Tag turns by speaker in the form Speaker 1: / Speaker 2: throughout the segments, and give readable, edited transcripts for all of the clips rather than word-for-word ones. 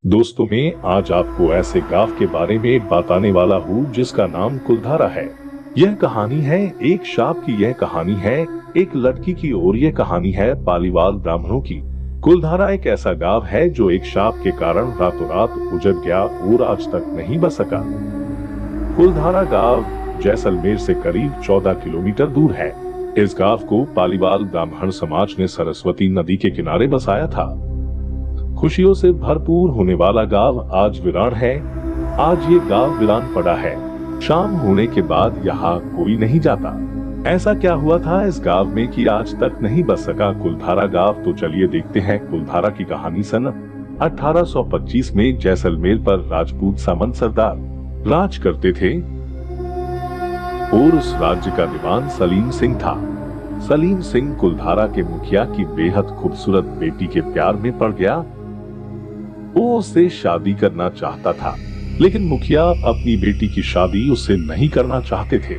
Speaker 1: दोस्तों मैं आज आपको ऐसे गांव के बारे में बताने वाला हूँ जिसका नाम कुलधारा है। यह कहानी है एक शाप की, यह कहानी है एक लड़की की और यह कहानी है पालीवाल ब्राह्मणों की। कुलधारा एक ऐसा गांव है जो एक शाप के कारण रातों रात उजड़ गया और आज तक नहीं बच सका। कुलधारा गांव जैसलमेर से करीब 14 किलोमीटर दूर है। इस गांव को पालीवाल ब्राह्मण समाज ने सरस्वती नदी के किनारे बसाया था। खुशियों से भरपूर होने वाला गांव आज वीरान है। आज ये गांव वीरान पड़ा है। शाम होने के बाद यहाँ कोई नहीं जाता। ऐसा क्या हुआ था इस गांव में कि आज तक नहीं बच सका कुलधारा गांव? तो चलिए देखते हैं कुलधारा की कहानी। सन 1825 में जैसलमेर पर राजपूत सामंत सरदार राज करते थे और उस राज्य का दीवान सलीम सिंह था। सलीम सिंह कुलधारा के मुखिया की बेहद खूबसूरत बेटी के प्यार में पड़ गया। वो उससे शादी करना चाहता था, लेकिन मुखिया अपनी बेटी की शादी उससे नहीं करना चाहते थे।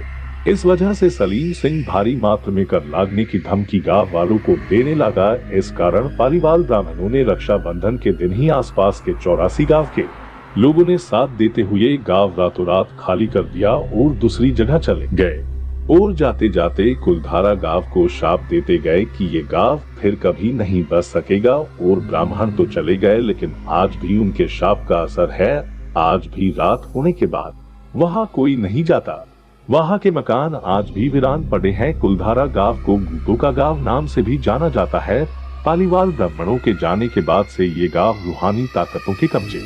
Speaker 1: इस वजह से सलीम सिंह भारी मात्रा में कर लागने की धमकी गांव वालों को देने लगा। इस कारण पालीवाल ब्राह्मणों ने रक्षाबंधन के दिन ही आसपास के 84 गांव के लोगों ने साथ देते हुए गांव रातों रात खाली कर दिया और दूसरी जगह चले गए। और जाते जाते कुलधारा गांव को शाप देते गए कि ये गांव फिर कभी नहीं बच सकेगा। और ब्राह्मण तो चले गए, लेकिन आज भी उनके शाप का असर है। आज भी रात होने के बाद वहाँ कोई नहीं जाता। वहाँ के मकान आज भी वीरान पड़े हैं। कुलधारा गांव को भूतों का गांव नाम से भी जाना जाता है। पालीवाल ब्राह्मणों के जाने के बाद से ये गांव रूहानी ताकतों के कब्जे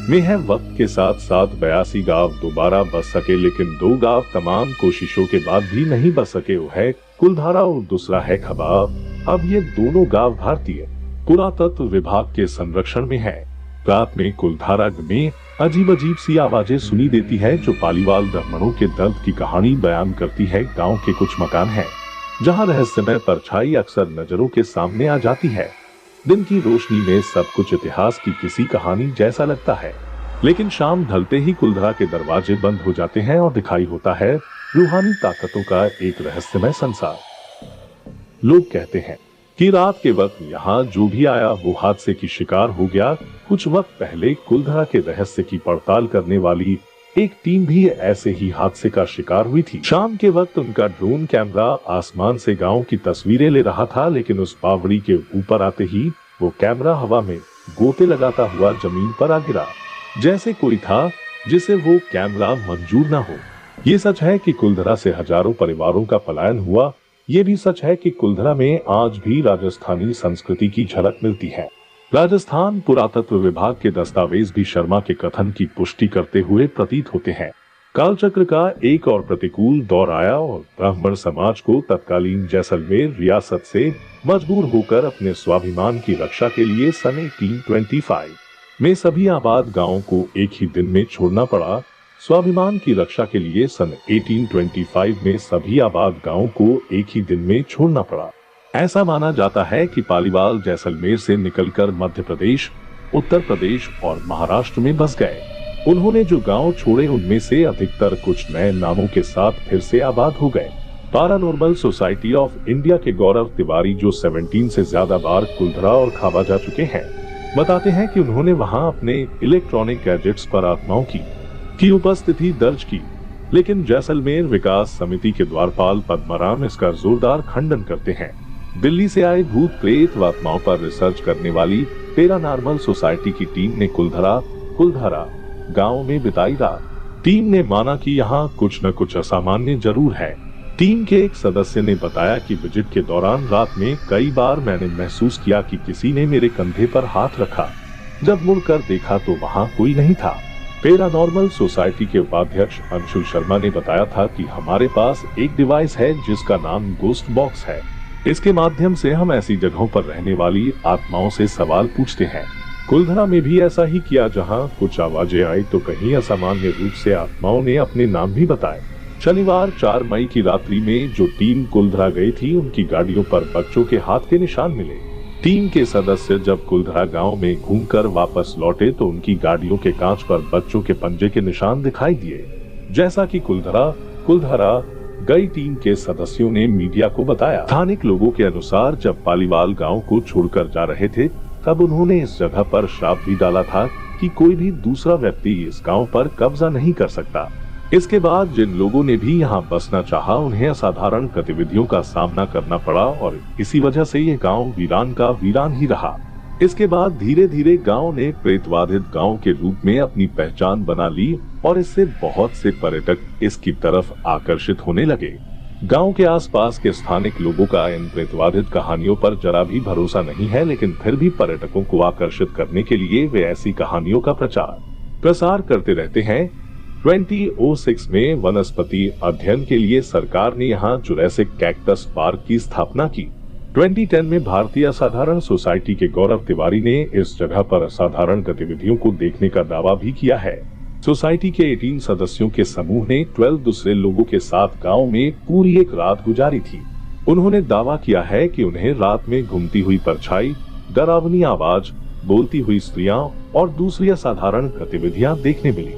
Speaker 1: में है। वक्त के साथ साथ 82 गांव दोबारा बच सके, लेकिन 2 गांव तमाम कोशिशों के बाद भी नहीं बच सके। वो है कुलधारा और दूसरा है खबाब। अब ये दोनों गांव भारतीय पुरातत्व विभाग के संरक्षण में है। रात में कुलधारा में अजीब अजीब सी आवाजें सुनी देती है जो पालीवाल ब्राह्मणों के दर्द की कहानी बयान करती है। गाँव के कुछ मकान है जहाँ रहस्यमय परछाई अक्सर नजरों के सामने आ जाती है। दिन की रोशनी में सब कुछ इतिहास की किसी कहानी जैसा लगता है, लेकिन शाम ढलते ही कुलधारा के दरवाजे बंद हो जाते हैं और दिखाई होता है रूहानी ताकतों का एक रहस्यमय संसार। लोग कहते हैं कि रात के वक्त यहाँ जो भी आया वो हादसे की शिकार हो गया। कुछ वक्त पहले कुलधारा के रहस्य की पड़ताल करने वाली एक टीम भी ऐसे ही हादसे का शिकार हुई थी। शाम के वक्त उनका ड्रोन कैमरा आसमान से गांव की तस्वीरें ले रहा था, लेकिन उस बावड़ी के ऊपर आते ही वो कैमरा हवा में गोते लगाता हुआ जमीन पर आ गिरा, जैसे कोई था जिसे वो कैमरा मंजूर ना हो। ये सच है कि कुलधारा से हजारों परिवारों का पलायन हुआ। ये भी सच है कि कुलधारा में आज भी राजस्थानी संस्कृति की झलक मिलती है। राजस्थान पुरातत्व विभाग के दस्तावेज भी शर्मा के कथन की पुष्टि करते हुए प्रतीत होते हैं। कालचक्र का एक और प्रतिकूल दौर आया और ब्राह्मण समाज को तत्कालीन जैसलमेर रियासत से मजबूर होकर अपने स्वाभिमान की रक्षा के लिए सन 1825 में सभी आबाद गांवों को एक ही दिन में छोड़ना पड़ा। स्वाभिमान की रक्षा के लिए सन 1825 में सभी आबाद गांवों को एक ही दिन में छोड़ना पड़ा। ऐसा माना जाता है कि पालीवाल जैसलमेर से निकलकर मध्य प्रदेश, उत्तर प्रदेश और महाराष्ट्र में बस गए। उन्होंने जो गांव छोड़े उनमें से अधिकतर कुछ नए नामों के साथ फिर से आबाद हो गए। पैरानॉर्मल सोसाइटी ऑफ इंडिया के गौरव तिवारी, जो 17 से ज्यादा बार कुलधारा और खाबा जा चुके हैं, बताते हैं कि उन्होंने वहां अपने इलेक्ट्रॉनिक गैजेट्स पर आत्माओं की उपस्थिति दर्ज की। लेकिन जैसलमेर विकास समिति के द्वारपाल पद्मराम इसका जोरदार खंडन करते हैं। दिल्ली से आए भूत प्रेत व आत्माओं पर रिसर्च करने वाली पैरानॉर्मल सोसाइटी की टीम ने कुलधारा गांव में बिताई रात। टीम ने माना कि यहाँ कुछ न कुछ असामान्य जरूर है। टीम के एक सदस्य ने बताया कि विजिट के दौरान रात में कई बार मैंने महसूस किया कि किसी ने मेरे कंधे पर हाथ रखा। जब मुड़कर देखा तो वहाँ कोई नहीं था। पैरानॉर्मल सोसाइटी के उपाध्यक्ष अंशुल शर्मा ने बताया था कि हमारे पास एक डिवाइस है जिसका नाम गोस्ट बॉक्स है। इसके माध्यम से हम ऐसी जगहों पर रहने वाली आत्माओं से सवाल पूछते हैं। कुलधारा में भी ऐसा ही किया। जहां कुछ आवाजें आई तो कहीं असामान्य रूप से आत्माओं ने अपने नाम भी बताए। शनिवार 4 मई की रात्रि में जो टीम कुलधारा गई थी, उनकी गाड़ियों पर बच्चों के हाथ के निशान मिले। टीम के सदस्य जब कुलधारा गांव में घूमकर वापस लौटे तो उनकी गाड़ियों के कांच पर बच्चों के पंजे के निशान दिखाई दिए। जैसा कि कुलधारा गई टीम के सदस्यों ने मीडिया को बताया। स्थानिक लोगों के अनुसार जब पालीवाल गांव को छोड़कर जा रहे थे तब उन्होंने इस जगह पर श्राप भी डाला था कि कोई भी दूसरा व्यक्ति इस गांव पर कब्जा नहीं कर सकता। इसके बाद जिन लोगों ने भी यहां बसना चाहा उन्हें असाधारण गतिविधियों का सामना करना पड़ा और इसी वजह से ये गांव वीरान का वीरान ही रहा। इसके बाद धीरे धीरे गांव ने प्रेतबाधित गांव के रूप में अपनी पहचान बना ली और इससे बहुत से पर्यटक इसकी तरफ आकर्षित होने लगे। गांव के आसपास के स्थानिक लोगों का इन प्रेतबाधित कहानियों पर जरा भी भरोसा नहीं है, लेकिन फिर भी पर्यटकों को आकर्षित करने के लिए वे ऐसी कहानियों का प्रसार करते रहते हैं। 2006 में वनस्पति अध्ययन के लिए सरकार ने यहाँ जुरैसिक कैक्टस पार्क की स्थापना की। 2010 में भारतीय असाधारण सोसाइटी के गौरव तिवारी ने इस जगह पर असाधारण गतिविधियों को देखने का दावा भी किया है। सोसाइटी के 18 सदस्यों के समूह ने 12 दूसरे लोगों के साथ गांव में पूरी एक रात गुजारी थी। उन्होंने दावा किया है कि उन्हें रात में घूमती हुई परछाई, डरावनी आवाज, बोलती हुई स्त्रियां और दूसरी असाधारण गतिविधियां देखने मिली।